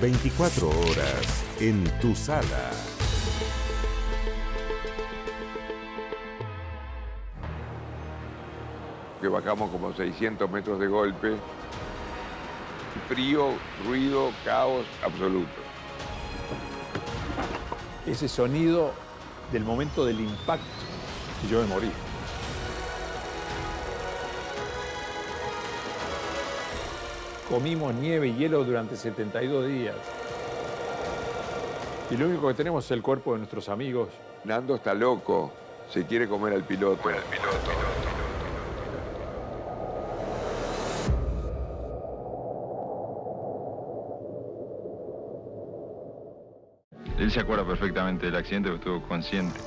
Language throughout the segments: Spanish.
24 horas en tu sala. Que bajamos como 600 metros de golpe. Frío, ruido, caos absoluto. Ese sonido del momento del impacto, y yo me morí. Comimos nieve y hielo durante 72 días. Y lo único que tenemos es el cuerpo de nuestros amigos. Nando está loco, se quiere comer al piloto. Él se acuerda perfectamente del accidente porque estuvo consciente.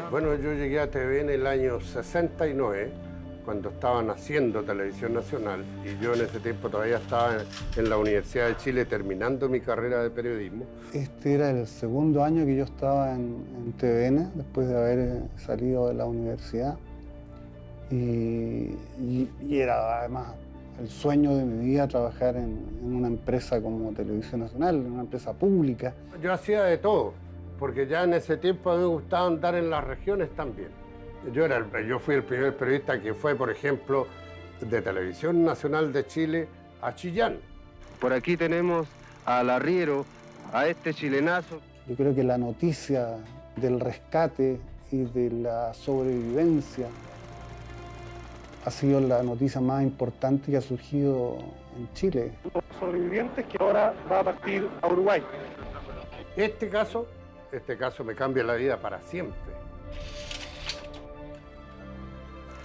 Bueno, yo llegué a TVN en el año 69, cuando estaban haciendo Televisión Nacional, y yo en ese tiempo todavía estaba en la Universidad de Chile terminando mi carrera de periodismo. Este era el segundo año que yo estaba en TVN, después de haber salido de la universidad. Y era además el sueño de mi vida trabajar en una empresa como Televisión Nacional, en una empresa pública. Yo hacía de todo, porque ya en ese tiempo a mí me gustaba andar en las regiones también. Yo fui el primer periodista que fue, por ejemplo, de Televisión Nacional de Chile a Chillán. Por aquí tenemos al arriero, a este chilenazo. Yo creo que la noticia del rescate y de la sobrevivencia ha sido la noticia más importante que ha surgido en Chile. Los sobrevivientes que ahora va a partir a Uruguay. Este caso me cambia la vida para siempre.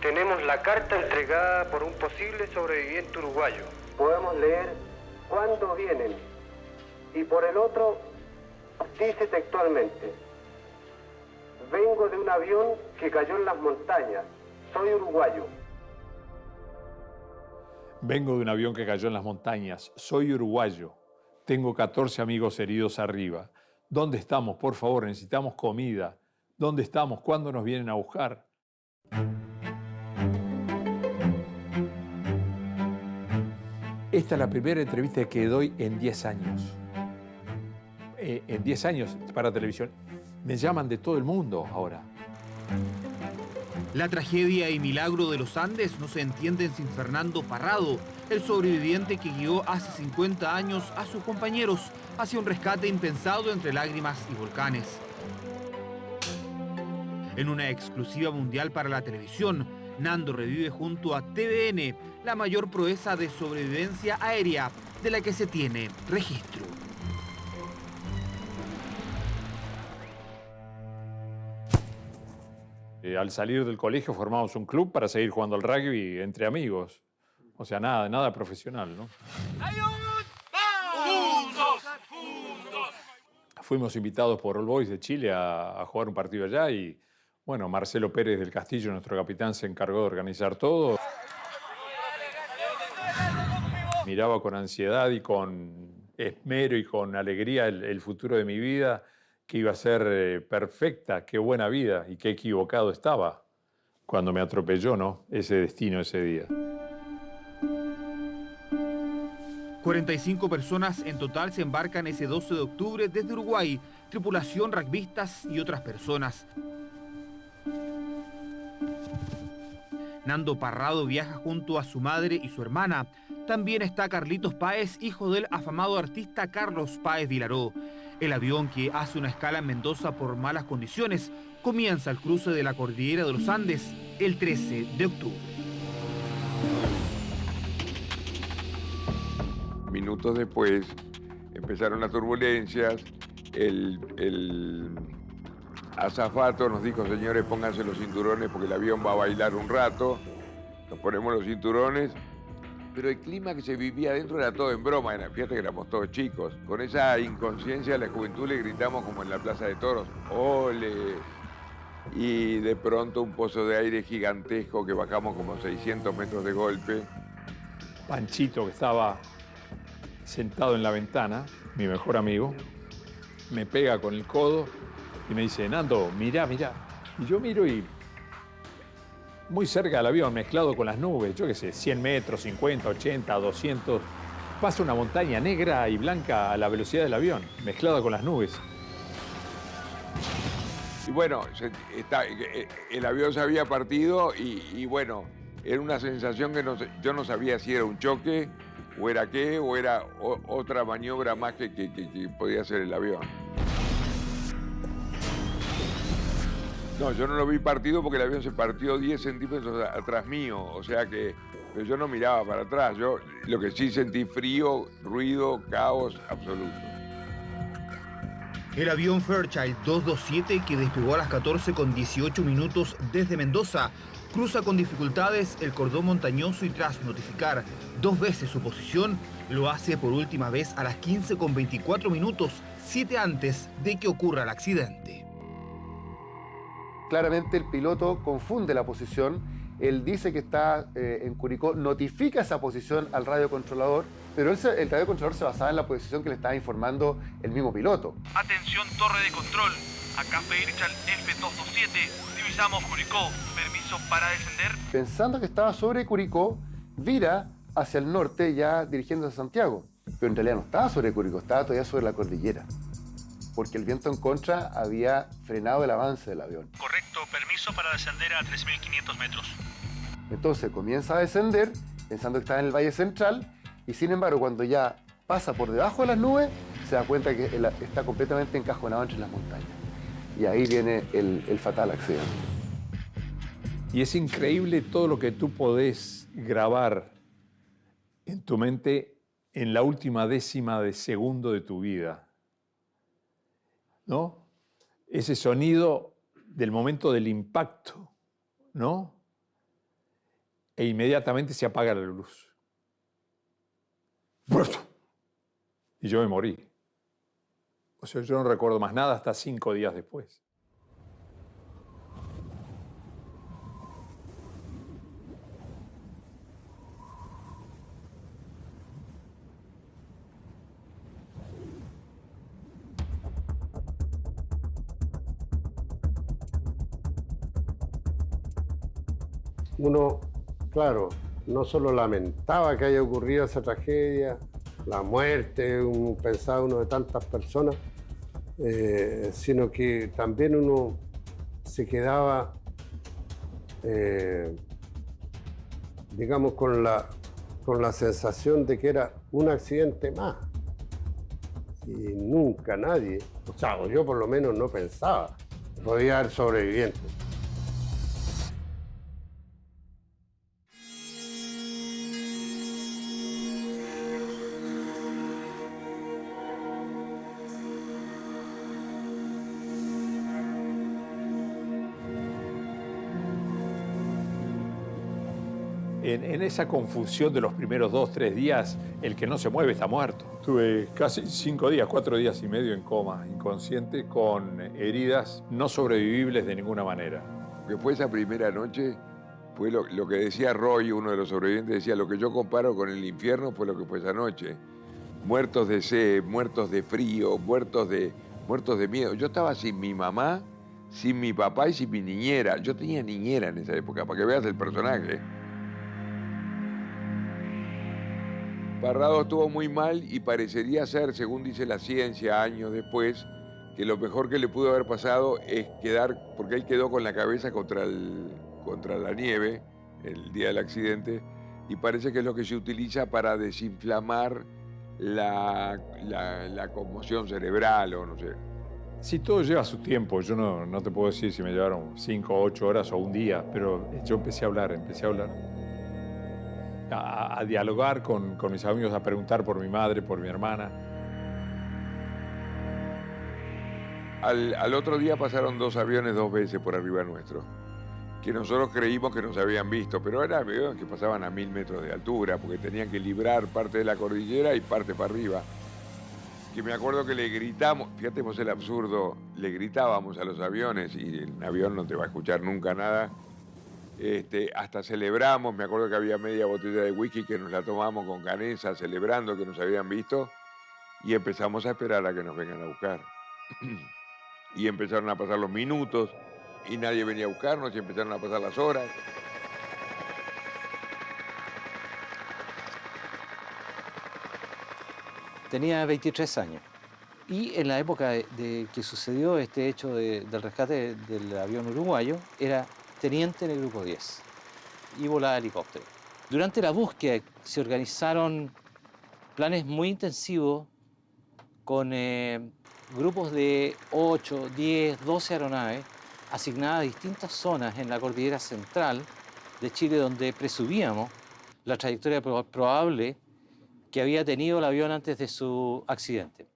Tenemos la carta entregada por un posible sobreviviente uruguayo. Podemos leer cuándo vienen. Y por el otro, dice textualmente: vengo de un avión que cayó en las montañas. Soy uruguayo. Vengo de un avión que cayó en las montañas. Soy uruguayo. Tengo 14 amigos heridos arriba. ¿Dónde estamos? Por favor, necesitamos comida. ¿Dónde estamos? ¿Cuándo nos vienen a buscar? Esta es la primera entrevista que doy en 10 años. En 10 años para televisión. Me llaman de todo el mundo ahora. La tragedia y milagro de los Andes no se entienden sin Fernando Parrado, el sobreviviente que guió hace 50 años a sus compañeros hacia un rescate impensado entre lágrimas y volcanes. En una exclusiva mundial para la televisión, Nando revive junto a TVN la mayor proeza de sobrevivencia aérea de la que se tiene registro. Al salir del colegio formamos un club para seguir jugando al rugby entre amigos. O sea, nada profesional, ¿no? Fuimos invitados por All Boys de Chile a jugar un partido allá y, bueno, Marcelo Pérez del Castillo, nuestro capitán, se encargó de organizar todo. Miraba con ansiedad y con esmero y con alegría el futuro de mi vida, que iba a ser perfecta, qué buena vida y qué equivocado estaba cuando me atropelló, ¿no? Ese destino ese día. 45 personas en total se embarcan ese 12 de octubre desde Uruguay, tripulación, rugbyistas y otras personas. Nando Parrado viaja junto a su madre y su hermana. También está Carlitos Páez, hijo del afamado artista Carlos Páez Vilaró. El avión, que hace una escala en Mendoza por malas condiciones, comienza el cruce de la cordillera de los Andes el 13 de octubre. Minutos después empezaron las turbulencias, el azafato nos dijo: señores, pónganse los cinturones porque el avión va a bailar un rato. Nos ponemos los cinturones, pero el clima que se vivía adentro era todo en broma. Fíjate que éramos todos chicos. Con esa inconsciencia de la juventud le gritamos como en la Plaza de Toros: ¡ole! Y de pronto un pozo de aire gigantesco que bajamos como 600 metros de golpe. Panchito, que estaba sentado en la ventana, mi mejor amigo, me pega con el codo y me dice: Nando, mirá. Y yo miro y muy cerca del avión, mezclado con las nubes, yo qué sé, 100 metros, 50, 80, 200. Pasa una montaña negra y blanca a la velocidad del avión, mezclada con las nubes. Y bueno, el avión se había partido y bueno, era una sensación que yo no sabía si era un choque o era qué, o era otra maniobra más que podía hacer el avión. No, yo no lo vi partido porque el avión se partió 10 centímetros atrás mío, o sea que pero yo no miraba para atrás. Yo lo que sí sentí frío, ruido, caos absoluto. El avión Fairchild 227, que despegó a las 14:18 desde Mendoza, cruza con dificultades el cordón montañoso y tras notificar 2 veces su posición, lo hace por última vez a las 15:24, 7 antes de que ocurra el accidente. Claramente el piloto confunde la posición, él dice que está en Curicó, notifica esa posición al radiocontrolador, pero el radiocontrolador se basaba en la posición que le estaba informando el mismo piloto. Atención, torre de control. Acá Fairchild F227. Divisamos Curicó. Permiso para descender. Pensando que estaba sobre Curicó, vira hacia el norte ya dirigiéndose a Santiago. Pero en realidad no estaba sobre Curicó, estaba todavía sobre la cordillera. Porque el viento en contra había frenado el avance del avión. Correcto, permiso para descender a 3.500 metros. Entonces comienza a descender, pensando que está en el Valle Central, y sin embargo, cuando ya pasa por debajo de las nubes, se da cuenta que está completamente encajonado entre las montañas. Y ahí viene el fatal accidente. Y es increíble todo lo que tú podés grabar en tu mente en la última décima de segundo de tu vida. ¿No? Ese sonido del momento del impacto, ¿no? E inmediatamente se apaga la luz. Y yo me morí. O sea, yo no recuerdo más nada hasta 5 días después. Uno, claro, no solo lamentaba que haya ocurrido esa tragedia, la muerte, pensaba uno de tantas personas, sino que también uno se quedaba, digamos, con la sensación de que era un accidente más. Y nunca nadie, o sea, yo por lo menos no pensaba, podía haber sobrevivientes. En esa confusión de los primeros 2, 3 días, el que no se mueve está muerto. Tuve casi 5 días, 4 días y medio en coma, inconsciente, con heridas no sobrevivibles de ninguna manera. Que fue esa primera noche, fue lo que decía Roy, uno de los sobrevivientes, decía, lo que yo comparo con el infierno fue lo que fue esa noche. Muertos de sed, muertos de frío, muertos de miedo. Yo estaba sin mi mamá, sin mi papá y sin mi niñera. Yo tenía niñera en esa época, para que veas el personaje. Parrado estuvo muy mal y parecería ser, según dice la ciencia años después, que lo mejor que le pudo haber pasado es quedar, porque él quedó con la cabeza contra la nieve el día del accidente, y parece que es lo que se utiliza para desinflamar la conmoción cerebral o no sé. Sí, todo lleva su tiempo. Yo no te puedo decir si me llevaron 5 o 8 horas o un día, pero yo empecé a hablar. A dialogar con mis amigos, a preguntar por mi madre, por mi hermana. Al otro día pasaron 2 aviones 2 veces por arriba nuestro, que nosotros creímos que nos habían visto, pero eran aviones que pasaban a 1000 metros de altura, porque tenían que librar parte de la cordillera y parte para arriba. Que me acuerdo que le gritamos, fíjate vos el absurdo, le gritábamos a los aviones, y el avión no te va a escuchar nunca nada. Hasta celebramos, me acuerdo que había media botella de whisky que nos la tomamos con Canesa, celebrando que nos habían visto, y empezamos a esperar a que nos vengan a buscar. Y empezaron a pasar los minutos, y nadie venía a buscarnos, y empezaron a pasar las horas, Tenía 23 años. Y en la época de que sucedió este hecho del rescate del avión uruguayo, era teniente en el Grupo 10 y volaba helicóptero. Durante la búsqueda se organizaron planes muy intensivos con grupos de 8, 10, 12 aeronaves asignadas a distintas zonas en la cordillera central de Chile, donde presumíamos la trayectoria probable que había tenido el avión antes de su accidente.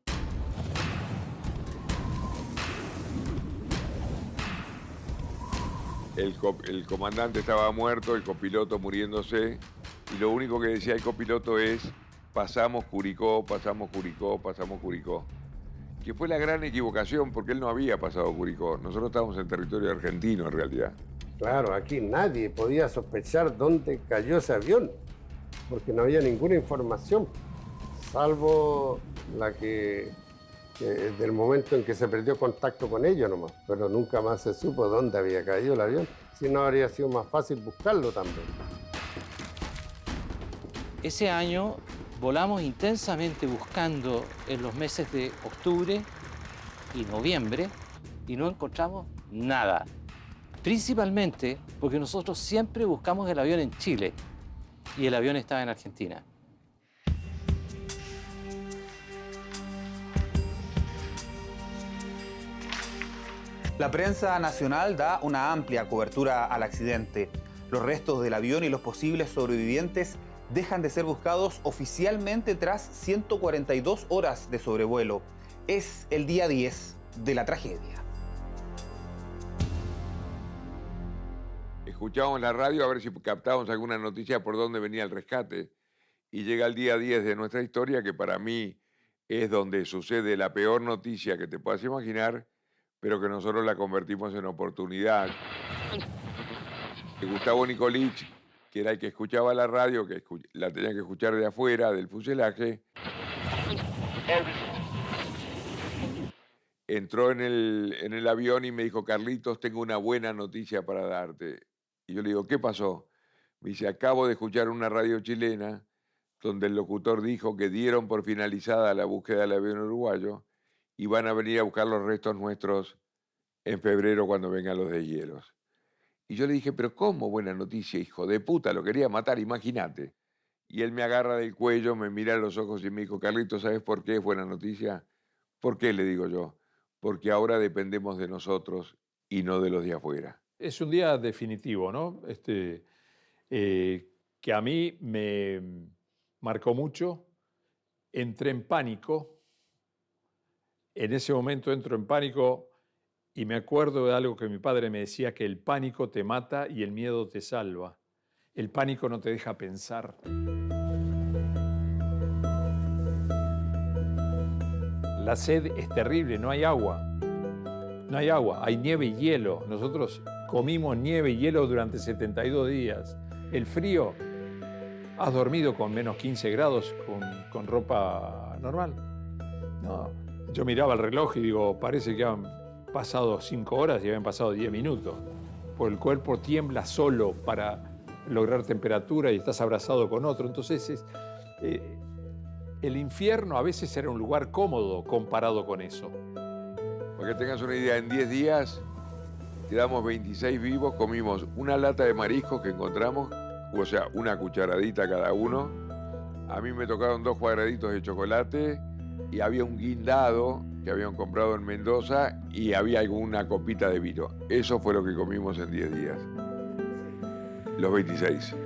El comandante estaba muerto, el copiloto muriéndose, y lo único que decía el copiloto es: pasamos Curicó, pasamos Curicó, pasamos Curicó. Que fue la gran equivocación, porque él no había pasado Curicó. Nosotros estábamos en territorio argentino, en realidad. Claro, aquí nadie podía sospechar dónde cayó ese avión, porque no había ninguna información, salvo la que del momento en que se perdió contacto con ellos nomás, pero nunca más se supo dónde había caído el avión, si no habría sido más fácil buscarlo también. Ese año volamos intensamente buscando en los meses de octubre y noviembre y no encontramos nada. Principalmente porque nosotros siempre buscamos el avión en Chile y el avión estaba en Argentina. La prensa nacional da una amplia cobertura al accidente. Los restos del avión y los posibles sobrevivientes dejan de ser buscados oficialmente tras 142 horas de sobrevuelo. Es el día 10 de la tragedia. Escuchábamos la radio a ver si captábamos alguna noticia por dónde venía el rescate. Y llega el día 10 de nuestra historia, que para mí es donde sucede la peor noticia que te puedas imaginar, pero que nosotros la convertimos en oportunidad. Gustavo Nicolich, que era el que escuchaba la radio, que la tenía que escuchar de afuera, del fuselaje, entró en el avión y me dijo: Carlitos, tengo una buena noticia para darte. Y yo le digo: ¿qué pasó? Me dice: acabo de escuchar una radio chilena donde el locutor dijo que dieron por finalizada la búsqueda del avión uruguayo y van a venir a buscar los restos nuestros en febrero cuando vengan los deshielos. Y yo le dije: pero ¿cómo buena noticia, hijo de puta? Lo quería matar, imagínate. Y él me agarra del cuello, me mira a los ojos y me dijo: Carlitos, ¿sabes por qué es buena noticia? ¿Por qué? Le digo yo. Porque ahora dependemos de nosotros y no de los de afuera. Es un día definitivo, ¿no? Que a mí me marcó mucho. Entré en pánico. En ese momento entro en pánico y me acuerdo de algo que mi padre me decía, que el pánico te mata y el miedo te salva. El pánico no te deja pensar. La sed es terrible, no hay agua. No hay agua, hay nieve y hielo. Nosotros comimos nieve y hielo durante 72 días. El frío, has dormido con menos 15 grados con ropa normal. No, yo miraba el reloj y digo, parece que han pasado 5 horas y habían pasado 10 minutos. Porque el cuerpo tiembla solo para lograr temperatura y estás abrazado con otro. Entonces, el infierno a veces era un lugar cómodo comparado con eso. Para que tengas una idea, en 10 días quedamos 26 vivos, comimos una lata de mariscos que encontramos, o sea, una cucharadita cada uno. A mí me tocaron 2 cuadraditos de chocolate y había un guindado que habían comprado en Mendoza y había alguna copita de vino. Eso fue lo que comimos en 10 días, los 26.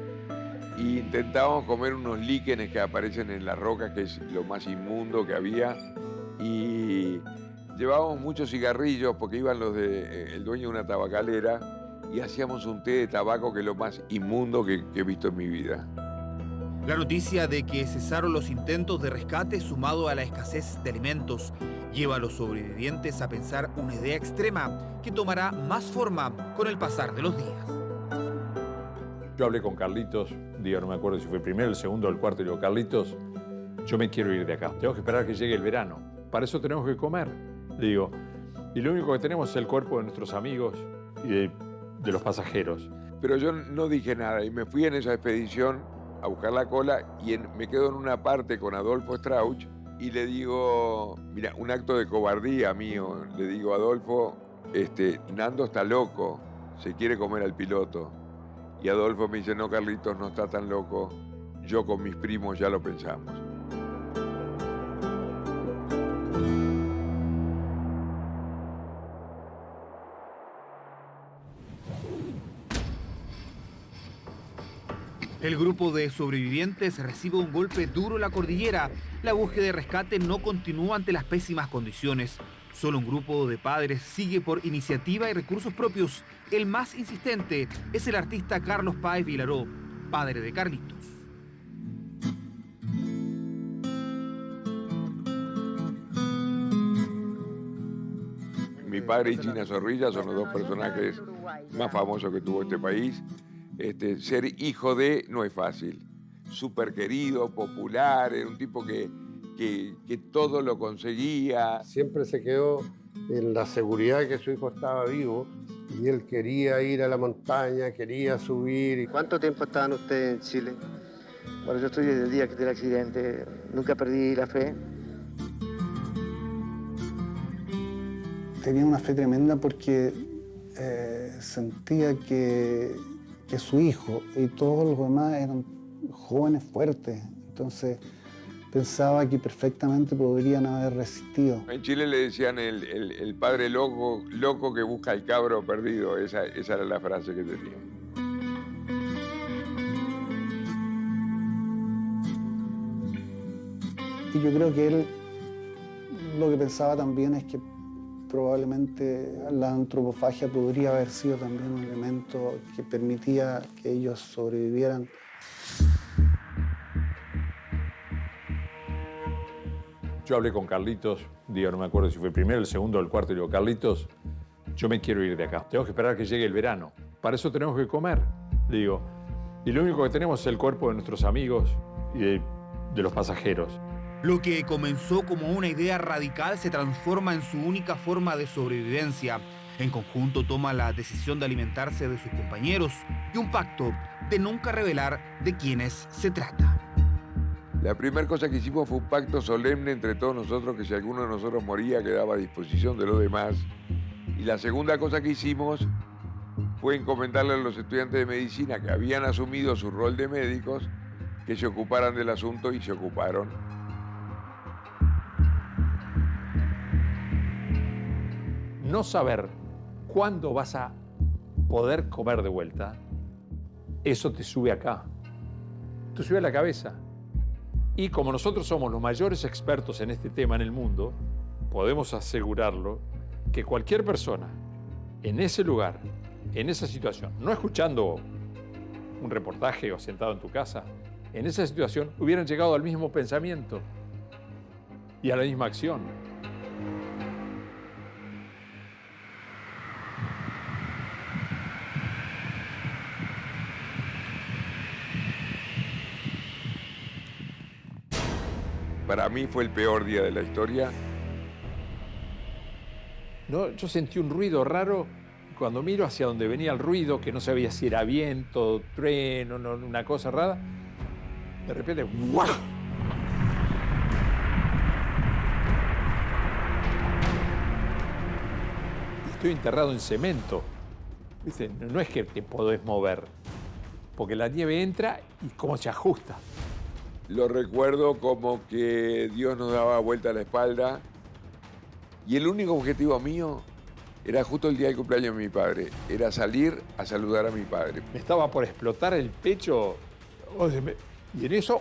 Y intentábamos comer unos líquenes que aparecen en las rocas, que es lo más inmundo que había, y llevábamos muchos cigarrillos porque iban los de el dueño de una tabacalera y hacíamos un té de tabaco que es lo más inmundo que he visto en mi vida. La noticia de que cesaron los intentos de rescate, sumado a la escasez de alimentos, lleva a los sobrevivientes a pensar una idea extrema que tomará más forma con el pasar de los días. Yo hablé con Carlitos, no me acuerdo si fue el primero, el segundo o el cuarto, y digo: Carlitos, yo me quiero ir de acá. Tengo que esperar que llegue el verano. Para eso tenemos que comer. Le digo, y lo único que tenemos es el cuerpo de nuestros amigos y de los pasajeros. Pero yo no dije nada y me fui en esa expedición a buscar la cola y me quedo en una parte con Adolfo Strauch y le digo, mira, un acto de cobardía mío, le digo a Adolfo, Nando está loco, se quiere comer al piloto. Y Adolfo me dice, no, Carlitos, no está tan loco, yo con mis primos ya lo pensamos. El grupo de sobrevivientes recibe un golpe duro en la cordillera. La búsqueda de rescate no continúa ante las pésimas condiciones. Solo un grupo de padres sigue por iniciativa y recursos propios. El más insistente es el artista Carlos Páez Vilaró, padre de Carlitos. Mi padre y China Zorrilla son los dos personajes más famosos que tuvo este país. Ser hijo de no es fácil. Súper querido, popular, era un tipo que todo lo conseguía. Siempre se quedó en la seguridad de que su hijo estaba vivo y él quería ir a la montaña, quería subir. ¿Cuánto tiempo estaban ustedes en Chile? Bueno, yo estoy desde el día que del accidente. Nunca perdí la fe. Tenía una fe tremenda porque sentía que su hijo y todos los demás eran jóvenes fuertes. Entonces pensaba que perfectamente podrían haber resistido. En Chile le decían el padre loco que busca al cabro perdido. Esa era la frase que tenía. Y yo creo que él lo que pensaba también es que probablemente la antropofagia podría haber sido también un elemento que permitía que ellos sobrevivieran. Yo hablé con Carlitos, no me acuerdo si fue el primero, el segundo o el cuarto, y le digo, Carlitos, yo me quiero ir de acá. Tenemos que esperar que llegue el verano. Para eso tenemos que comer, le digo. Y lo único que tenemos es el cuerpo de nuestros amigos y de los pasajeros. Lo que comenzó como una idea radical se transforma en su única forma de sobrevivencia. En conjunto toma la decisión de alimentarse de sus compañeros y un pacto de nunca revelar de quiénes se trata. La primera cosa que hicimos fue un pacto solemne entre todos nosotros, que si alguno de nosotros moría quedaba a disposición de los demás. Y la segunda cosa que hicimos fue encomendarle a los estudiantes de medicina que habían asumido su rol de médicos que se ocuparan del asunto, y se ocuparon. No saber cuándo vas a poder comer de vuelta, eso te sube acá, te sube a la cabeza. Y como nosotros somos los mayores expertos en este tema en el mundo, podemos asegurarlo que cualquier persona en ese lugar, en esa situación, no escuchando un reportaje o sentado en tu casa, en esa situación hubieran llegado al mismo pensamiento y a la misma acción. Para mí fue el peor día de la historia. No, yo sentí un ruido raro cuando miro hacia donde venía el ruido, que no sabía si era viento, trueno, una cosa rara. De repente, ¡guau! Estoy enterrado en cemento. ¿Viste? No es que te podés mover, porque la nieve entra y cómo se ajusta. Lo recuerdo como que Dios nos daba vuelta a la espalda y el único objetivo mío era justo el día del cumpleaños de mi padre, era salir a saludar a mi padre. Me estaba por explotar el pecho y en eso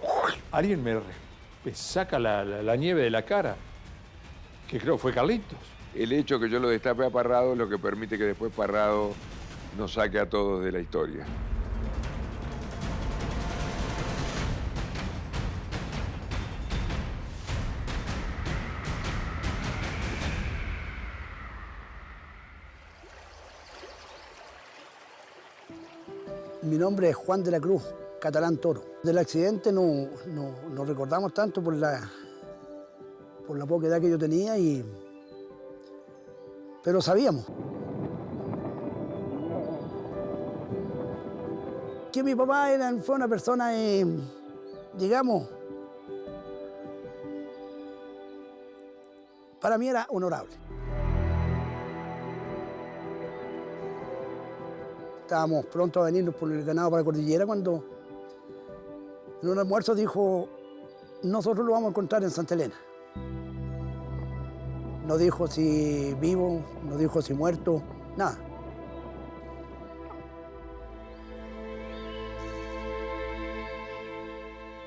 alguien me saca la nieve de la cara, que creo fue Carlitos. El hecho que yo lo destape a Parrado es lo que permite que después Parrado nos saque a todos de la historia. Mi nombre es Juan de la Cruz, Catalán Toro. Del accidente no recordamos tanto por la poca edad que yo tenía, pero sabíamos. Que mi papá fue una persona, digamos, para mí era honorable. Estábamos pronto a venirnos por el ganado para la cordillera cuando en un almuerzo dijo, nosotros lo vamos a encontrar en Santa Elena. No dijo si vivo, no dijo si muerto, nada.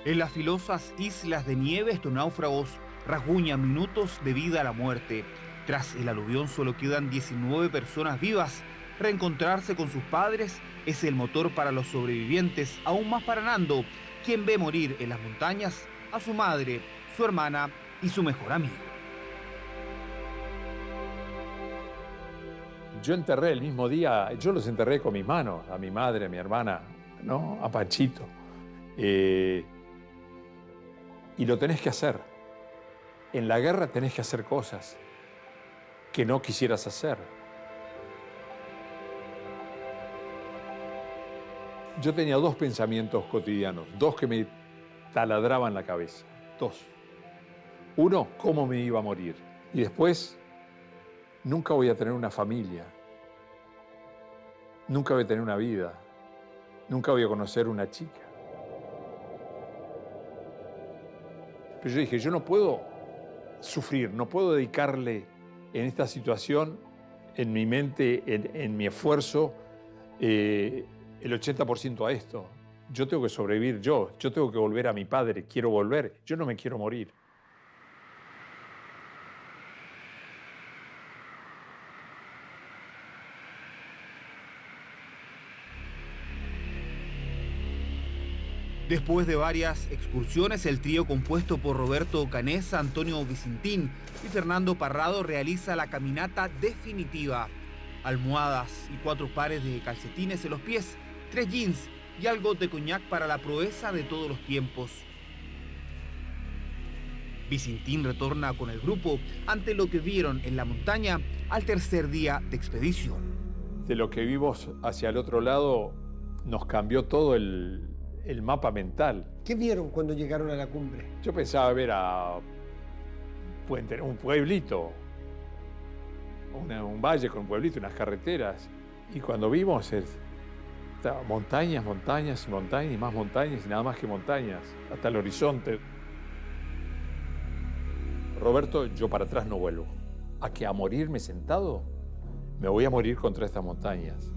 En las filosas islas de nieve, estos náufragos rasguñan minutos de vida a la muerte. Tras el aluvión solo quedan 19 personas vivas. Reencontrarse con sus padres es el motor para los sobrevivientes, aún más para Nando, quien ve morir en las montañas a su madre, su hermana y su mejor amigo. Yo enterré el mismo día, yo los enterré con mis manos, a mi madre, a mi hermana, ¿no? A Panchito. Y lo tenés que hacer. En la guerra tenés que hacer cosas que no quisieras hacer. Yo tenía dos pensamientos cotidianos, dos que me taladraban la cabeza, dos. Uno, cómo me iba a morir. Y después, nunca voy a tener una familia. Nunca voy a tener una vida. Nunca voy a conocer una chica. Pero yo dije, yo no puedo sufrir, no puedo dedicarle en esta situación, en mi mente, en mi esfuerzo, el 80% a esto. Yo tengo que sobrevivir yo tengo que volver a mi padre, quiero volver, yo no me quiero morir. Después de varias excursiones, el trío compuesto por Roberto Canesa, Antonio Vicentín y Fernando Parrado realiza la caminata definitiva. Almohadas y 4 pares de calcetines en los pies, 3 jeans y algo de coñac para la proeza de todos los tiempos. Vicentín retorna con el grupo ante lo que vieron en la montaña al tercer día de expedición. De lo que vimos hacia el otro lado nos cambió todo el mapa mental. ¿Qué vieron cuando llegaron a la cumbre? Yo pensaba ver un pueblito, un valle con un pueblito, unas carreteras. Y cuando vimos montañas, montañas y montañas y más montañas y nada más que montañas, hasta el horizonte. Roberto, yo para atrás no vuelvo. A morirme sentado, me voy a morir contra estas montañas.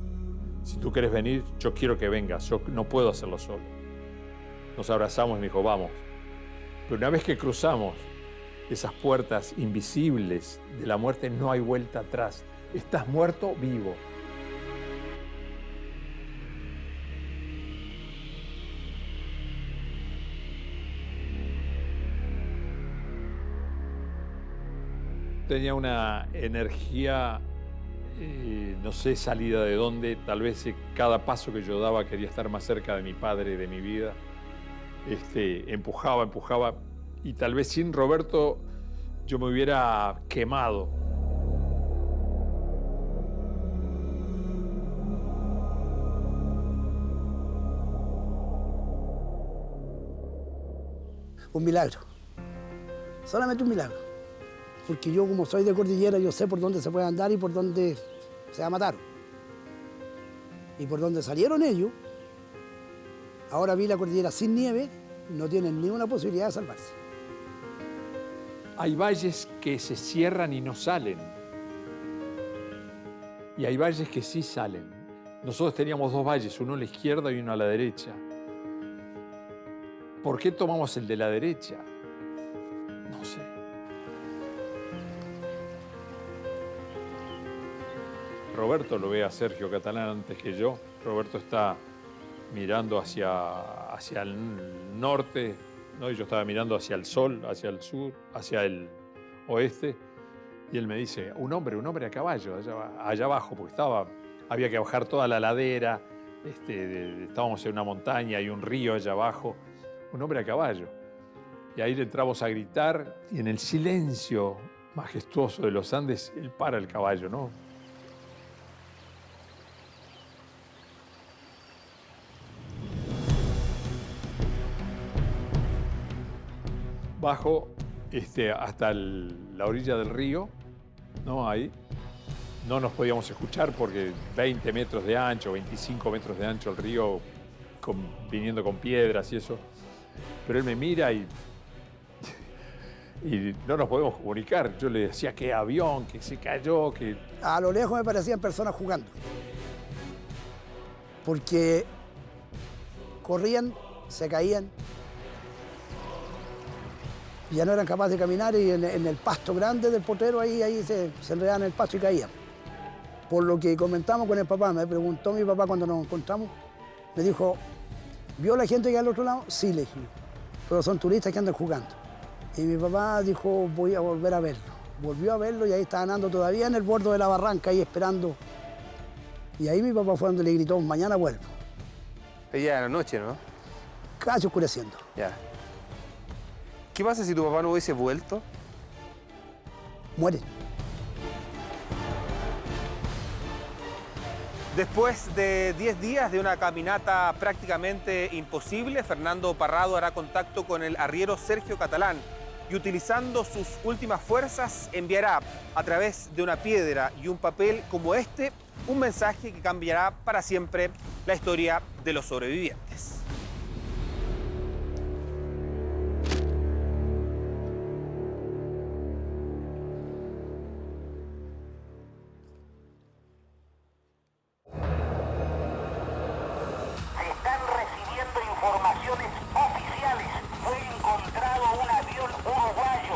Si tú quieres venir, yo quiero que vengas, yo no puedo hacerlo solo. Nos abrazamos y me dijo, vamos. Pero una vez que cruzamos esas puertas invisibles de la muerte, no hay vuelta atrás. Estás muerto, vivo. Tenía una energía, no sé, salida de dónde. Tal vez cada paso que yo daba quería estar más cerca de mi padre, de mi vida. Empujaba, y tal vez sin Roberto yo me hubiera quemado. Un milagro, solamente un milagro, porque yo como soy de cordillera, yo sé por dónde se puede andar y por dónde se va a matar. Y por dónde salieron ellos, ahora vi la cordillera sin nieve, no tienen ni una posibilidad de salvarse. Hay valles que se cierran y no salen. Y hay valles que sí salen. Nosotros teníamos 2 valles, uno a la izquierda y uno a la derecha. ¿Por qué tomamos el de la derecha? No sé. Roberto lo ve a Sergio Catalán antes que yo. Roberto está mirando hacia el norte, ¿no? Y yo estaba mirando hacia el sol, hacia el sur, hacia el oeste. Y él me dice, un hombre a caballo, allá abajo, porque había que bajar toda la ladera, estábamos en una montaña y un río allá abajo, un hombre a caballo. Y ahí le entramos a gritar, y en el silencio majestuoso de los Andes, él para el caballo, ¿no? Bajo hasta la orilla del río, ¿no? Ahí. No nos podíamos escuchar porque 20 metros de ancho, 25 metros de ancho el río, viniendo con piedras y eso. Pero él me mira y no nos podemos comunicar. Yo le decía que avión, que se cayó, que... A lo lejos me parecían personas jugando. Porque corrían, se caían. Ya no eran capaces de caminar y en el pasto grande del potrero ahí se enredaban en el pasto y caían. Por lo que comentamos con el papá, me preguntó mi papá cuando nos encontramos, me dijo, ¿vio la gente que hay al otro lado? Sí, le dije, pero son turistas que andan jugando. Y mi papá dijo, voy a volver a verlo. Volvió a verlo y ahí estaban andando todavía en el borde de la barranca, ahí esperando. Y ahí mi papá fue donde le gritó, mañana vuelvo. Ya era la noche, ¿no? Casi oscureciendo. Ya. ¿Qué pasa si tu papá no hubiese vuelto? Muere. Después de 10 días de una caminata prácticamente imposible, Fernando Parrado hará contacto con el arriero Sergio Catalán y utilizando sus últimas fuerzas enviará a través de una piedra y un papel como este un mensaje que cambiará para siempre la historia de los sobrevivientes. Informaciones oficiales. Fue encontrado un avión uruguayo.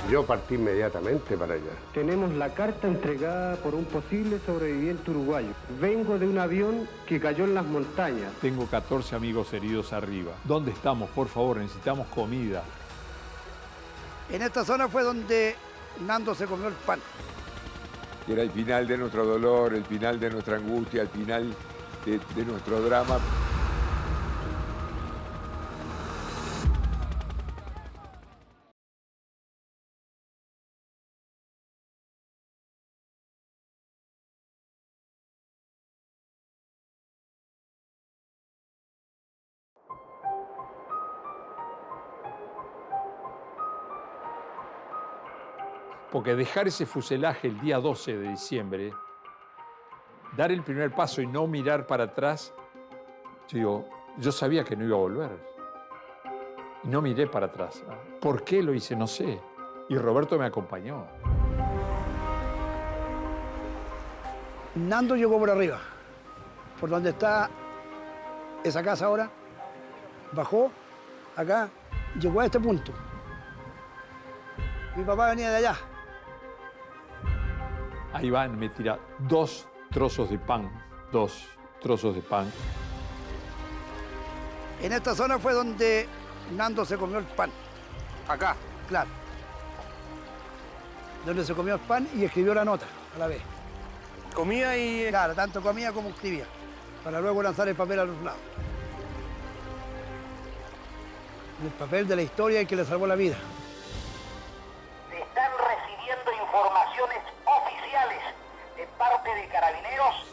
Yo partí inmediatamente para allá. Tenemos la carta entregada por un posible sobreviviente uruguayo. Vengo de un avión que cayó en las montañas. Tengo 14 amigos heridos arriba. ¿Dónde estamos? Por favor, necesitamos comida. En esta zona fue donde Nando se comió el pan. Que era el final de nuestro dolor, el final de nuestra angustia, el final de nuestro drama. Porque dejar ese fuselaje el día 12 de diciembre, dar el primer paso y no mirar para atrás, yo sabía que no iba a volver. Y no miré para atrás. ¿Por qué lo hice? No sé. Y Roberto me acompañó. Nando llegó por arriba, por donde está esa casa ahora, bajó acá, llegó a este punto. Mi papá venía de allá. Ahí van, me tira 2 trozos de pan, 2 trozos de pan. En esta zona fue donde Nando se comió el pan. ¿Acá? Claro. Donde se comió el pan y escribió la nota a la vez. ¿Comía y...? Claro, tanto comía como escribía, para luego lanzar el papel a los lados. El papel de la historia que le salvó la vida. Se están recibiendo informaciones oficiales de parte de Carabineros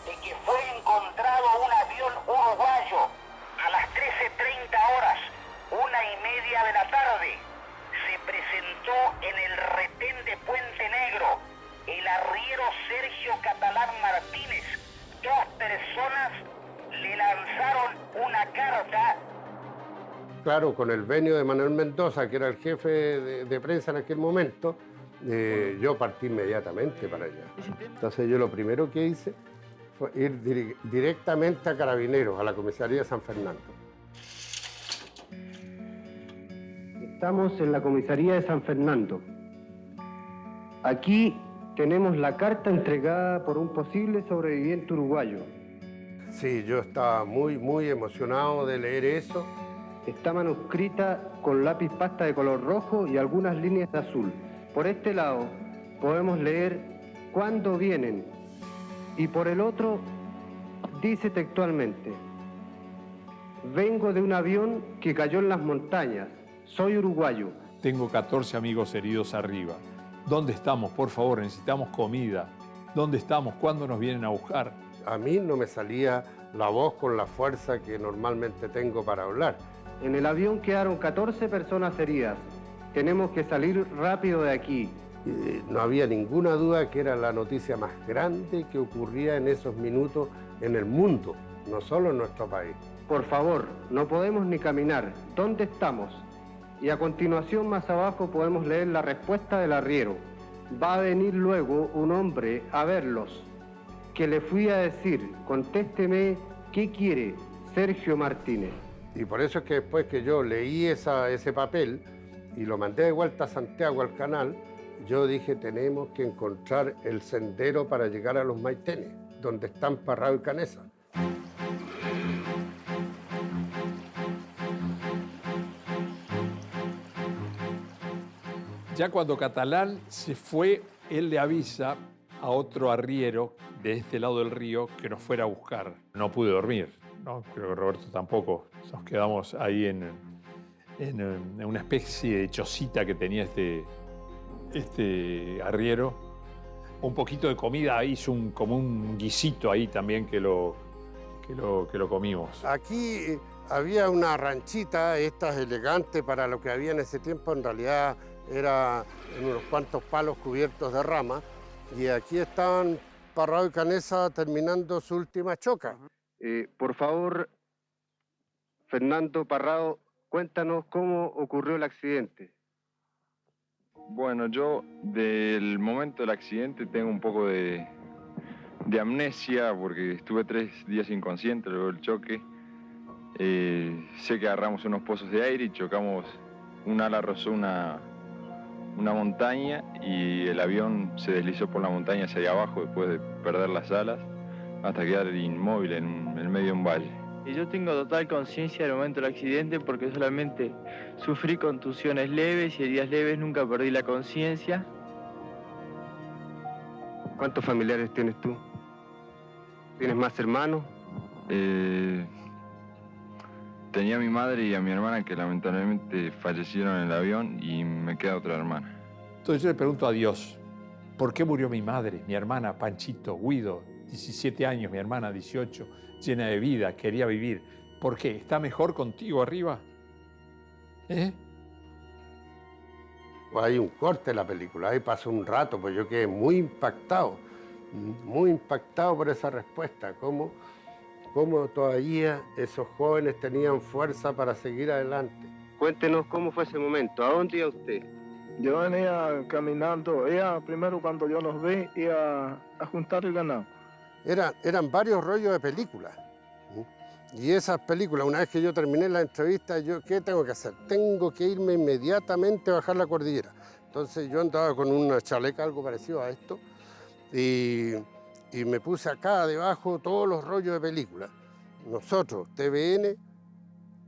de que fue encontrado un avión uruguayo a las 13:30 horas, 1:30 de la tarde. Se presentó en el retén de Puente Negro el arriero Sergio Catalán Martínez. 2 personas le lanzaron una carta. Claro, con el venio de Manuel Mendoza, que era el jefe de prensa en aquel momento, yo partí inmediatamente para allá. Entonces yo lo primero que hice fue ir directamente a Carabineros, a la comisaría de San Fernando. Estamos en la comisaría de San Fernando. Aquí tenemos la carta entregada por un posible sobreviviente uruguayo. Sí, yo estaba muy emocionado de leer eso. Está manuscrita con lápiz pasta de color rojo y algunas líneas de azul. Por este lado podemos leer cuándo vienen y por el otro dice textualmente: vengo de un avión que cayó en las montañas, soy uruguayo. Tengo 14 amigos heridos arriba. ¿Dónde estamos? Por favor, necesitamos comida. ¿Dónde estamos? ¿Cuándo nos vienen a buscar? A mí no me salía la voz con la fuerza que normalmente tengo para hablar. En el avión quedaron 14 personas heridas. Tenemos que salir rápido de aquí. No había ninguna duda que era la noticia más grande que ocurría en esos minutos en el mundo, no solo en nuestro país. Por favor, no podemos ni caminar. ¿Dónde estamos? Y a continuación, más abajo, podemos leer la respuesta del arriero. Va a venir luego un hombre a verlos. Que le fui a decir, contésteme, ¿qué quiere Sergio Martínez? Y por eso es que después que yo leí ese papel y lo mandé de vuelta a Santiago al canal, yo dije, tenemos que encontrar el sendero para llegar a los Maitenes, donde están Parrado y Canesa. Ya cuando Catalán se fue, él le avisa a otro arriero de este lado del río que nos fuera a buscar. No pude dormir, ¿no? Creo que Roberto tampoco. Nos quedamos ahí en una especie de chocita que tenía este arriero. Un poquito de comida, hizo como un guisito ahí también que lo comimos. Aquí había una ranchita, estas elegantes para lo que había en ese tiempo, en realidad era en unos cuantos palos cubiertos de rama, y aquí estaban Parrado y Canesa terminando su última choca. Por favor, Fernando Parrado, cuéntanos cómo ocurrió el accidente. Bueno, yo del momento del accidente tengo un poco de amnesia porque estuve 3 días inconsciente luego del choque. Sé que agarramos unos pozos de aire y chocamos, un ala rozó una montaña y el avión se deslizó por la montaña hacia abajo después de perder las alas hasta quedar inmóvil en el medio de un valle. Y yo tengo total conciencia del momento del accidente porque solamente sufrí contusiones leves y heridas leves, nunca perdí la conciencia. ¿Cuántos familiares tienes tú? ¿Tienes más hermanos? Tenía a mi madre y a mi hermana que lamentablemente fallecieron en el avión y me queda otra hermana. Entonces yo le pregunto a Dios, ¿por qué murió mi madre, mi hermana Panchito, Guido, 17 años, mi hermana 18, llena de vida, quería vivir? ¿Por qué? ¿Está mejor contigo arriba? Hay un corte en la película, ahí pasó un rato, pues yo quedé muy impactado por esa respuesta, cómo todavía esos jóvenes tenían fuerza para seguir adelante. Cuéntenos cómo fue ese momento, ¿a dónde iba usted? Yo venía caminando, ella primero cuando yo los vi iba a juntar el ganado. Eran varios rollos de películas. Y esas películas, una vez que yo terminé la entrevista, ¿qué tengo que hacer? Tengo que irme inmediatamente a bajar la cordillera. Entonces yo andaba con una chaleca, algo parecido a esto, y me puse acá debajo todos los rollos de películas. Nosotros, TVN,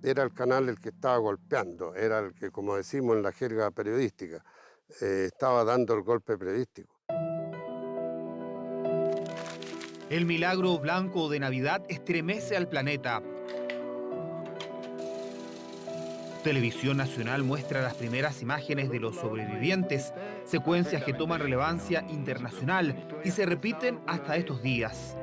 era el canal el que estaba golpeando, era el que, como decimos en la jerga periodística, estaba dando el golpe periodístico. El milagro blanco de Navidad estremece al planeta. Televisión Nacional muestra las primeras imágenes de los sobrevivientes, secuencias que toman relevancia internacional y se repiten hasta estos días.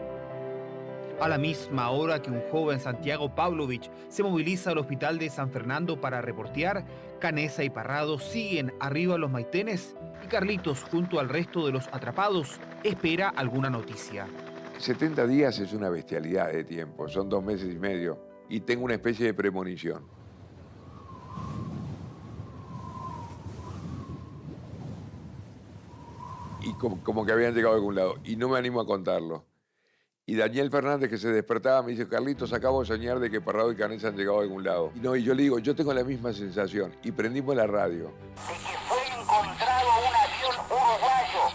A la misma hora que un joven Santiago Pavlovich se moviliza al hospital de San Fernando para reportear, Canesa y Parrado siguen arriba a los Maitenes y Carlitos, junto al resto de los atrapados, espera alguna noticia. 70 días es una bestialidad de tiempo, son 2 meses y medio, y tengo una especie de premonición. Y como que habían llegado a algún lado, y no me animo a contarlo. Y Daniel Fernández, que se despertaba, me dice, Carlitos, acabo de soñar de que Parrado y Canesa han llegado a algún lado. Y yo le digo, yo tengo la misma sensación, y prendimos la radio. De que fue encontrado un avión uruguayo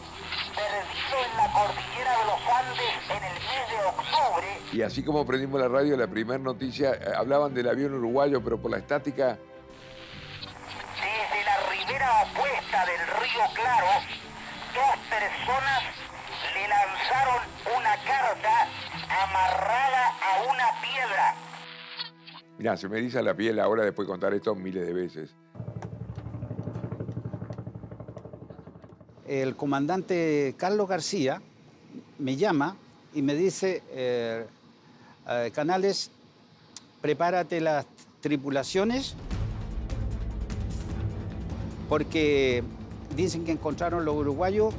perdido en la cordillera de los Andes en el mes de octubre. Y así como prendimos la radio, la primera noticia, hablaban del avión uruguayo, pero por la estática. Desde la ribera opuesta del río Claro, 2 personas le lanzaron una carta amarrada a una piedra. Mirá, se me eriza la piel ahora después de contar esto miles de veces. El comandante Carlos García me llama y me dice, Canales, prepárate las tripulaciones porque dicen que encontraron los uruguayos.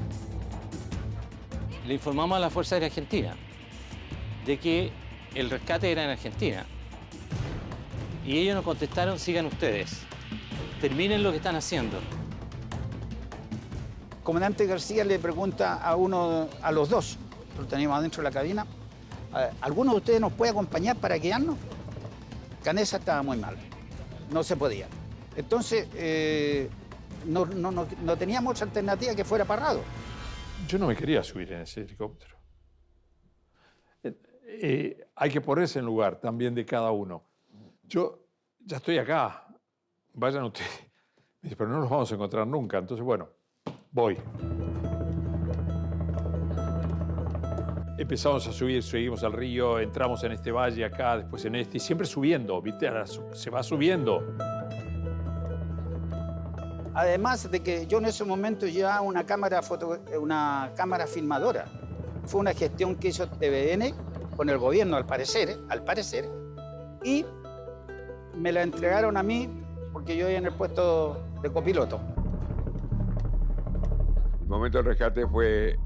Le informamos a la Fuerza Aérea Argentina de que el rescate era en Argentina. Y ellos nos contestaron, sigan ustedes, terminen lo que están haciendo. El comandante García le pregunta a los dos, lo teníamos adentro de la cabina, ¿alguno de ustedes nos puede acompañar para guiarnos? Canesa estaba muy mal, no se podía. Entonces, no teníamos otra alternativa que fuera Parrado. Yo no me quería subir en ese helicóptero. Hay que ponerse en lugar también de cada uno. Yo ya estoy acá, vayan ustedes. Me dice, pero no nos vamos a encontrar nunca. Entonces, bueno, voy. Empezamos a subir, seguimos al río, entramos en este valle acá, después en este, y siempre subiendo, ¿viste? Se va subiendo. Además de que yo en ese momento llevaba una cámara filmadora. Fue una gestión que hizo TVN con el gobierno, al parecer, y me la entregaron a mí porque yo iba en el puesto de copiloto. El momento del rescate fue,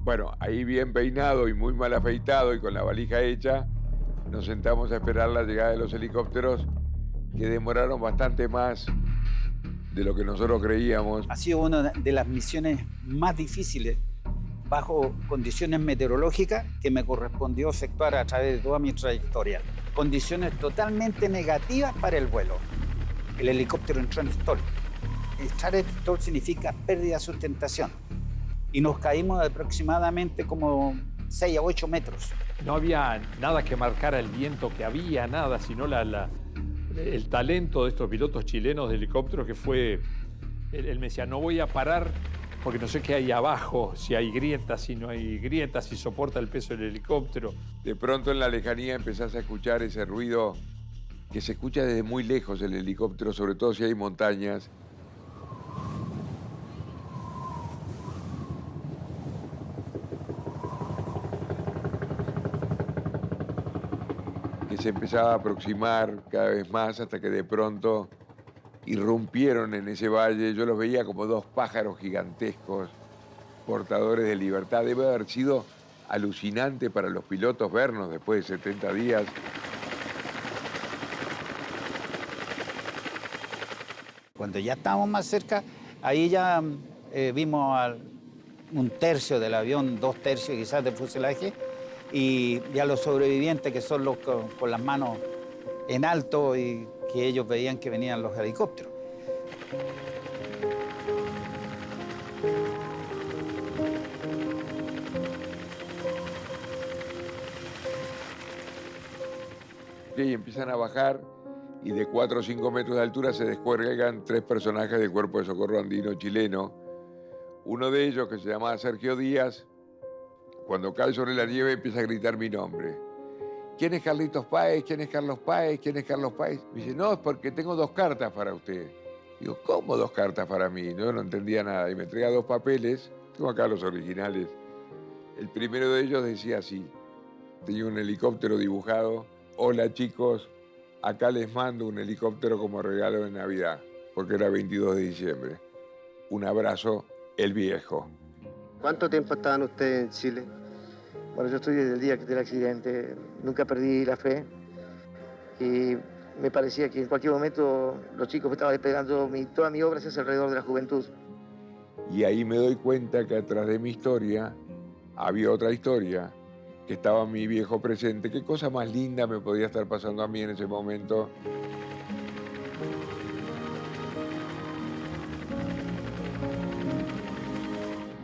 bueno, ahí bien peinado y muy mal afeitado y con la valija hecha, nos sentamos a esperar la llegada de los helicópteros que demoraron bastante más de lo que nosotros creíamos. Ha sido una de las misiones más difíciles bajo condiciones meteorológicas que me correspondió efectuar a través de toda mi trayectoria. Condiciones totalmente negativas para el vuelo. El helicóptero entró en stall. Entrar en stall significa pérdida de sustentación. Y nos caímos de aproximadamente como 6 a 8 metros. No había nada que marcara el viento que había, nada, sino el talento de estos pilotos chilenos de helicópteros que fue... Él me decía, no voy a parar porque no sé qué hay abajo, si hay grietas, si no hay grietas, si soporta el peso del helicóptero. De pronto en la lejanía empezás a escuchar ese ruido que se escucha desde muy lejos el helicóptero, sobre todo si hay montañas. Que se empezaba a aproximar cada vez más hasta que de pronto irrumpieron en ese valle. Yo los veía como dos pájaros gigantescos, portadores de libertad. Debe haber sido alucinante para los pilotos vernos después de 70 días. Cuando ya estábamos más cerca, ahí ya vimos un tercio del avión, 2 tercios quizás del fuselaje, y ya los sobrevivientes, que son los con las manos en alto y que ellos veían que venían los helicópteros. Y empiezan a bajar y de 4 o 5 metros de altura se descuelgan 3 personajes del Cuerpo de Socorro Andino chileno. Uno de ellos, que se llamaba Sergio Díaz, cuando cae sobre la nieve empieza a gritar mi nombre. ¿Quién es Carlitos Páez? ¿Quién es Carlos Páez? ¿Quién es Carlos Páez? Me dice, no, es porque tengo 2 cartas para usted. Digo, ¿cómo 2 cartas para mí? No entendía nada. Y me entrega 2 papeles, tengo acá los originales. El primero de ellos decía así, tenía un helicóptero dibujado. Hola chicos, acá les mando un helicóptero como regalo de Navidad, porque era 22 de diciembre. Un abrazo, el viejo. ¿Cuánto tiempo estaban ustedes en Chile? Bueno, yo estoy desde el día del accidente, nunca perdí la fe y me parecía que en cualquier momento los chicos me estaban despegando, toda mi obra se hace alrededor de la juventud. Y ahí me doy cuenta que atrás de mi historia había otra historia, que estaba mi viejo presente. ¿Qué cosa más linda me podía estar pasando a mí en ese momento?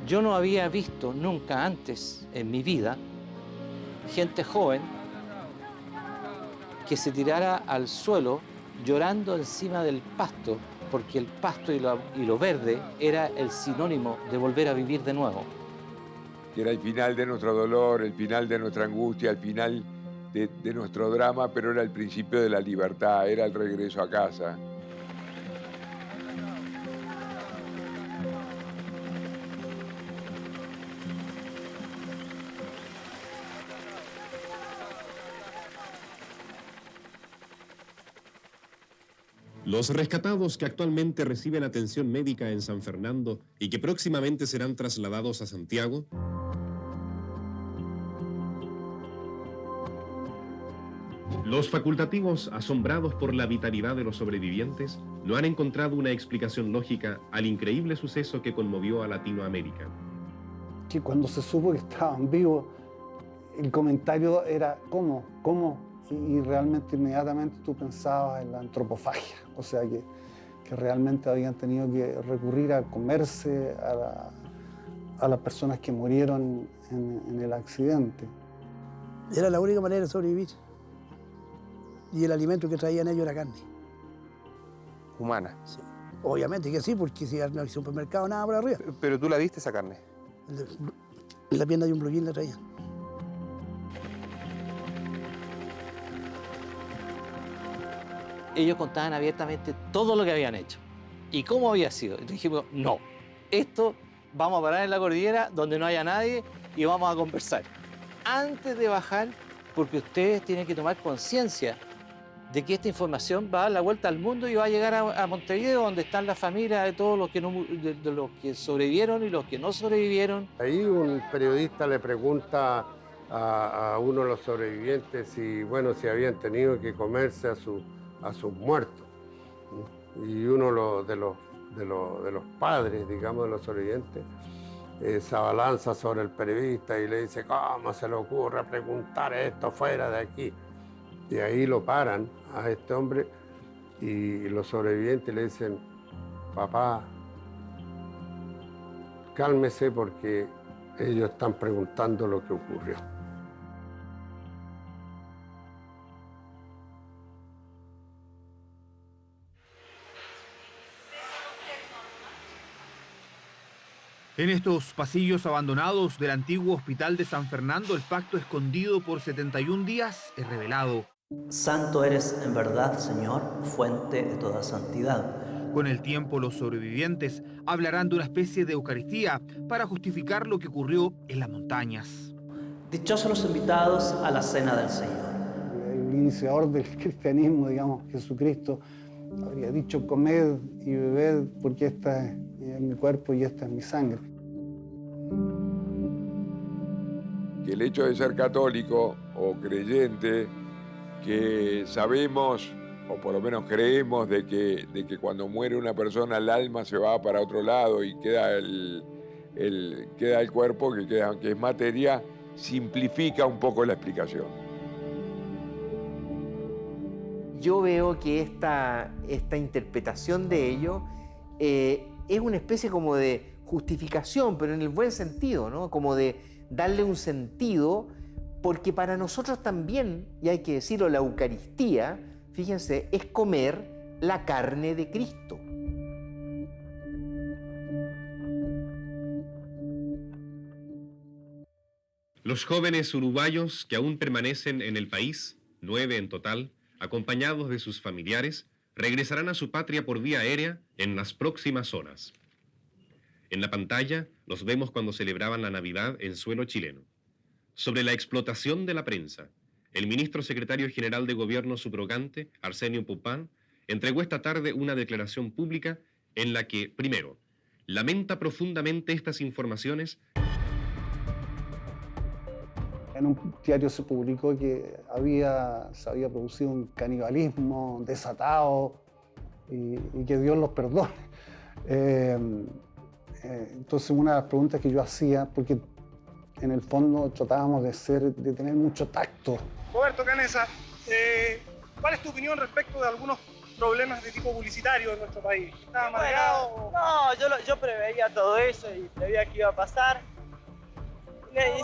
Yo no había visto nunca antes en mi vida gente joven que se tirara al suelo llorando encima del pasto, porque el pasto y lo verde era el sinónimo de volver a vivir de nuevo. Que era el final de nuestro dolor, el final de nuestra angustia, el final de nuestro drama, pero era el principio de la libertad, era el regreso a casa. Los rescatados que actualmente reciben atención médica en San Fernando y que próximamente serán trasladados a Santiago, los facultativos, asombrados por la vitalidad de los sobrevivientes, no han encontrado una explicación lógica al increíble suceso que conmovió a Latinoamérica. Que cuando se supo que estaban vivos, el comentario era ¿cómo? ¿Cómo? Y realmente inmediatamente tú pensabas en la antropofagia, o sea que realmente habían tenido que recurrir a comerse a las personas que murieron en el accidente. Era la única manera de sobrevivir. Y el alimento que traían ellos era carne. ¿Humana? Sí. Obviamente que sí, porque si en el supermercado nada por arriba. ¿Pero tú la viste esa carne? La pierna de un blue jean la traían. Ellos contaban abiertamente todo lo que habían hecho y cómo había sido. Y dijimos, no, esto vamos a parar en la cordillera donde no haya nadie y vamos a conversar. Antes de bajar, porque ustedes tienen que tomar conciencia de que esta información va a dar la vuelta al mundo y va a llegar a Montevideo, donde están las familias de todos los que, de los que sobrevivieron y los que no sobrevivieron. Ahí un periodista le pregunta a uno de los sobrevivientes si habían tenido que comerse a sus muertos. Y uno de los padres, digamos, de los sobrevivientes, se abalanza sobre el periodista y le dice, ¿cómo se le ocurre preguntar esto fuera de aquí? Y ahí lo paran a este hombre y los sobrevivientes le dicen, papá, cálmese porque ellos están preguntando lo que ocurrió. En estos pasillos abandonados del antiguo hospital de San Fernando, el pacto escondido por 71 días es revelado. Santo eres en verdad, Señor, fuente de toda santidad. Con el tiempo, los sobrevivientes hablarán de una especie de Eucaristía para justificar lo que ocurrió en las montañas. Dichosos los invitados a la cena del Señor. El iniciador del cristianismo, digamos, Jesucristo, habría dicho, comed y bebed porque esta es mi cuerpo y esta es mi sangre. Que el hecho de ser católico o creyente, que sabemos, o por lo menos creemos, de que cuando muere una persona el alma se va para otro lado y queda el cuerpo, que es materia, simplifica un poco la explicación. Yo veo que esta interpretación de ello es una especie como de justificación, pero en el buen sentido, ¿no? Como de darle un sentido, porque para nosotros también, y hay que decirlo, la Eucaristía, fíjense, es comer la carne de Cristo. Los jóvenes uruguayos que aún permanecen en el país, 9 en total, acompañados de sus familiares, regresarán a su patria por vía aérea en las próximas horas. En la pantalla los vemos cuando celebraban la Navidad en suelo chileno. Sobre la explotación de la prensa, el ministro secretario general de Gobierno subrogante, Arsenio Pupán, entregó esta tarde una declaración pública en la que, primero, lamenta profundamente estas informaciones. En un diario se publicó que se había producido un canibalismo desatado y que Dios los perdone. Entonces una de las preguntas que yo hacía, porque en el fondo tratábamos de tener mucho tacto. Roberto Canessa, ¿cuál es tu opinión respecto de algunos problemas de tipo publicitario en nuestro país? ¿Estás amargado? Bueno, no, yo preveía todo eso y preveía que iba a pasar.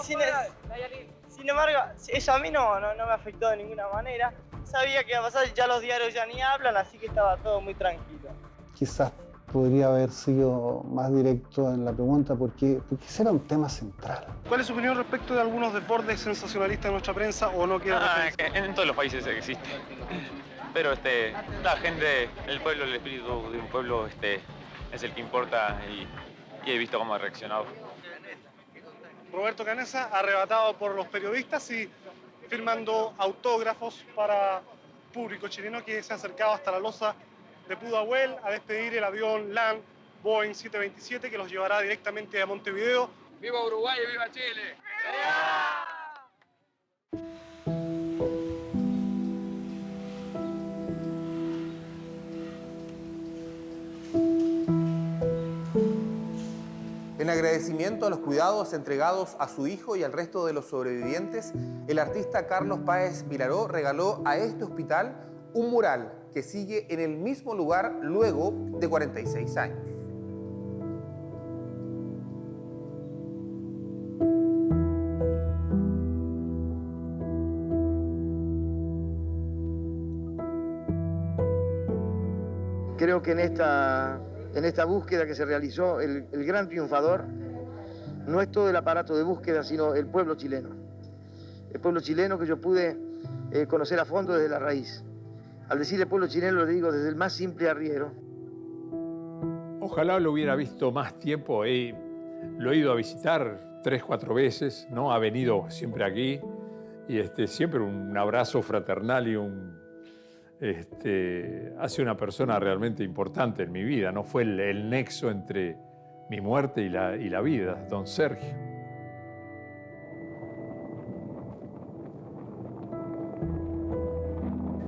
Sin embargo, eso a mí no me afectó de ninguna manera. Sabía que iba a pasar, ya los diarios ya ni hablan, así que estaba todo muy tranquilo. Quizás podría haber sido más directo en la pregunta porque ese era un tema central. ¿Cuál es su opinión respecto de algunos desbordes sensacionalistas de nuestra prensa o no quiere en todos los países existe. Pero la gente, el pueblo, el espíritu de un pueblo es el que importa y he visto cómo ha reaccionado. Roberto Canessa, arrebatado por los periodistas y firmando autógrafos para público chileno que se ha acercado hasta la losa de Pudahuel a despedir el avión LAN Boeing 727 que los llevará directamente a Montevideo. ¡Viva Uruguay y viva Chile! En agradecimiento a los cuidados entregados a su hijo y al resto de los sobrevivientes, el artista Carlos Páez Vilaró regaló a este hospital un mural que sigue en el mismo lugar luego de 46 años. Creo que en esta búsqueda que se realizó, el gran triunfador no es todo el aparato de búsqueda, sino el pueblo chileno. El pueblo chileno que yo pude conocer a fondo desde la raíz. Al decir el pueblo chileno lo digo desde el más simple arriero. Ojalá lo hubiera visto más tiempo. Lo he ido a visitar 3, 4 veces, ¿no? Ha venido siempre aquí y siempre un abrazo fraternal y ha sido una persona realmente importante en mi vida, ¿no? Fue el nexo entre mi muerte y la vida, don Sergio.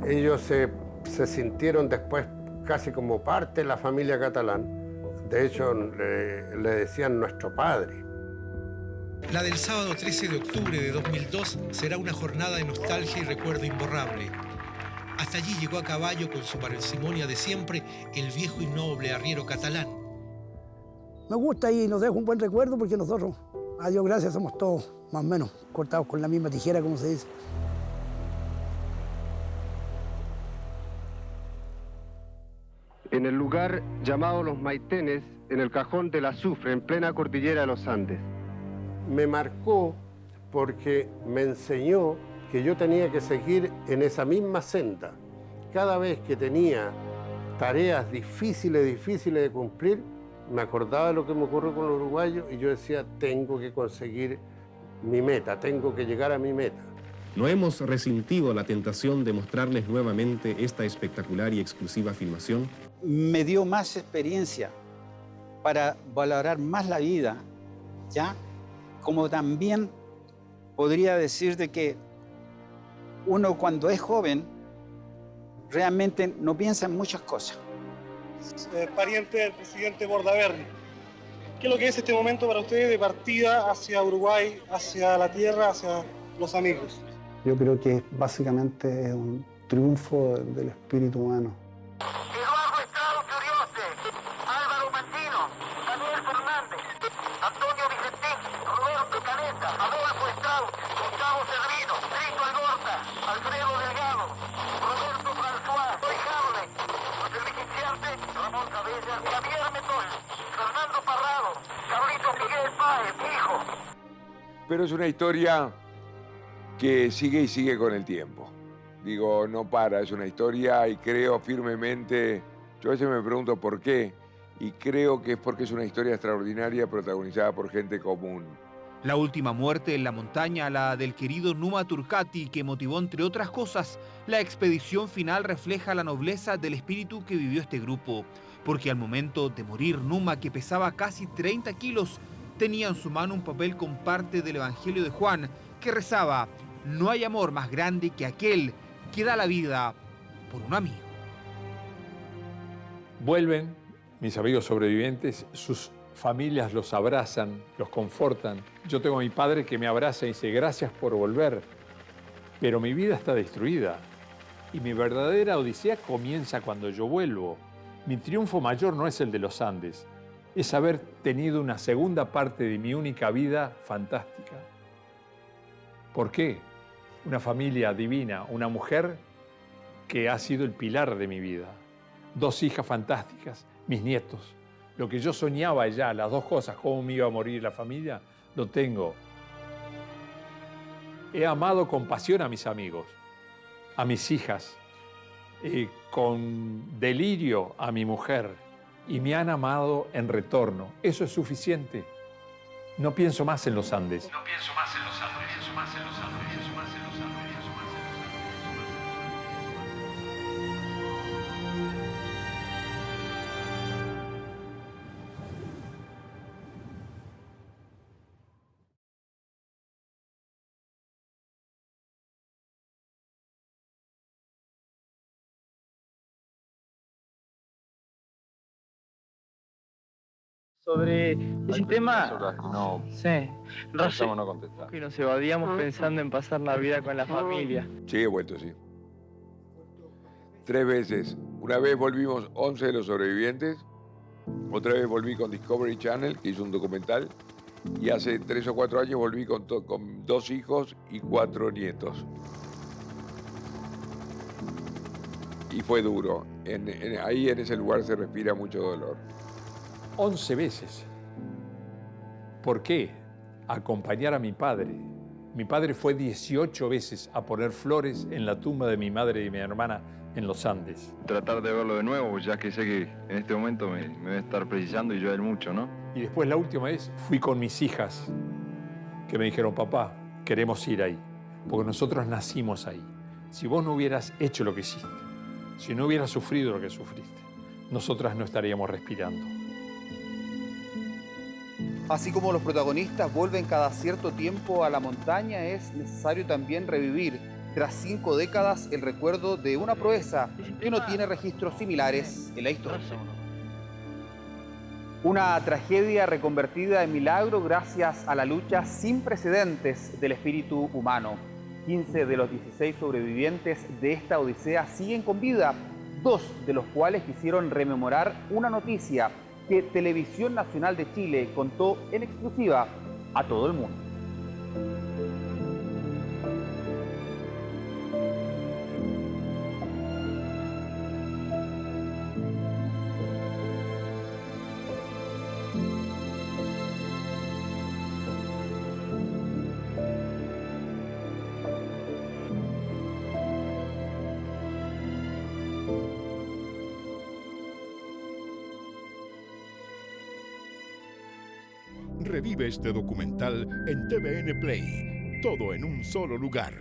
Ellos se sintieron después casi como parte de la familia Catalán. De hecho, le decían nuestro padre. La del sábado 13 de octubre de 2002 será una jornada de nostalgia y recuerdo imborrable. Hasta allí llegó a caballo con su parsimonia de siempre el viejo y noble arriero Catalán. Me gusta y nos deja un buen recuerdo porque nosotros, a Dios gracias, somos todos más o menos cortados con la misma tijera, como se dice. En el lugar llamado Los Maitenes, en el cajón del azufre, en plena cordillera de los Andes. Me marcó porque me enseñó que yo tenía que seguir en esa misma senda. Cada vez que tenía tareas difíciles de cumplir, me acordaba de lo que me ocurrió con los uruguayos y yo decía, tengo que conseguir mi meta, tengo que llegar a mi meta. No hemos resentido la tentación de mostrarles nuevamente esta espectacular y exclusiva filmación. Me dio más experiencia para valorar más la vida, ¿ya? Como también podría decir de que uno cuando es joven realmente no piensa en muchas cosas. Pariente del presidente Bordaberry. ¿Qué es lo que es este momento para ustedes de partida hacia Uruguay, hacia la tierra, hacia los amigos? Yo creo que básicamente es un triunfo del espíritu humano. Eduardo Estrado Furioste, Álvaro Mantino, Daniel Fernández, Antonio Vicentín, Roberto Caneta, Adolfo Estrado, Gustavo Cedrino, Trito Algorta, Alfredo Delgado, Roberto François, Roy Harley, José Luis Iciarte, Ramón Cabeza, Javier Metol, Fernando Parrado, Carlitos Miguel Páez, hijo. Pero es una historia que sigue y sigue con el tiempo. Digo, no para, es una historia y creo firmemente, yo a veces me pregunto por qué, y creo que es porque es una historia extraordinaria protagonizada por gente común. La última muerte en la montaña, la del querido Numa Turcati, que motivó, entre otras cosas, la expedición final, refleja la nobleza del espíritu que vivió este grupo, porque al momento de morir Numa, que pesaba casi 30 kilos, tenía en su mano un papel con parte del Evangelio de Juan, que rezaba: no hay amor más grande que aquel que da la vida por un amigo. Vuelven mis amigos sobrevivientes, sus familias los abrazan, los confortan. Yo tengo a mi padre que me abraza y dice, gracias por volver, pero mi vida está destruida y mi verdadera odisea comienza cuando yo vuelvo. Mi triunfo mayor no es el de los Andes, es haber tenido una segunda parte de mi única vida fantástica. ¿Por qué? Una familia divina, una mujer que ha sido el pilar de mi vida. 2 hijas fantásticas, mis nietos. Lo que yo soñaba ya, las 2 cosas, cómo me iba a morir la familia, lo tengo. He amado con pasión a mis amigos, a mis hijas, con delirio a mi mujer, y me han amado en retorno. Eso es suficiente. No pienso más en los Andes. No pienso más en los Andes, pienso más en los Andes, pienso más en los Andes, pienso más en los Andes. Sobre ese tema, No, sí, no contestar. que nos evadíamos pensando en pasar Navidad con la familia. Sí, he vuelto, sí. 3 veces. Una vez volvimos 11 de los sobrevivientes, otra vez volví con Discovery Channel, que hizo un documental, y hace 3 o 4 años volví con 2 hijos y 4 nietos. Y fue duro. Ahí en ese lugar se respira mucho dolor. 11 veces. ¿Por qué? Acompañar a mi padre. Mi padre fue 18 veces a poner flores en la tumba de mi madre y mi hermana en los Andes. Tratar de verlo de nuevo, ya que sé que en este momento me va a estar precisando y yo a él mucho, ¿no? Y después la última vez fui con mis hijas, que me dijeron, papá, queremos ir ahí, porque nosotros nacimos ahí. Si vos no hubieras hecho lo que hiciste, si no hubieras sufrido lo que sufriste, nosotras no estaríamos respirando. Así como los protagonistas vuelven cada cierto tiempo a la montaña, es necesario también revivir, tras 5 décadas, el recuerdo de una proeza que no tiene registros similares en la historia. Una tragedia reconvertida en milagro gracias a la lucha sin precedentes del espíritu humano. 15 de los 16 sobrevivientes de esta odisea siguen con vida, 2 de los cuales quisieron rememorar una noticia que Televisión Nacional de Chile contó en exclusiva a todo el mundo. Revive este documental en TVN Play, todo en un solo lugar.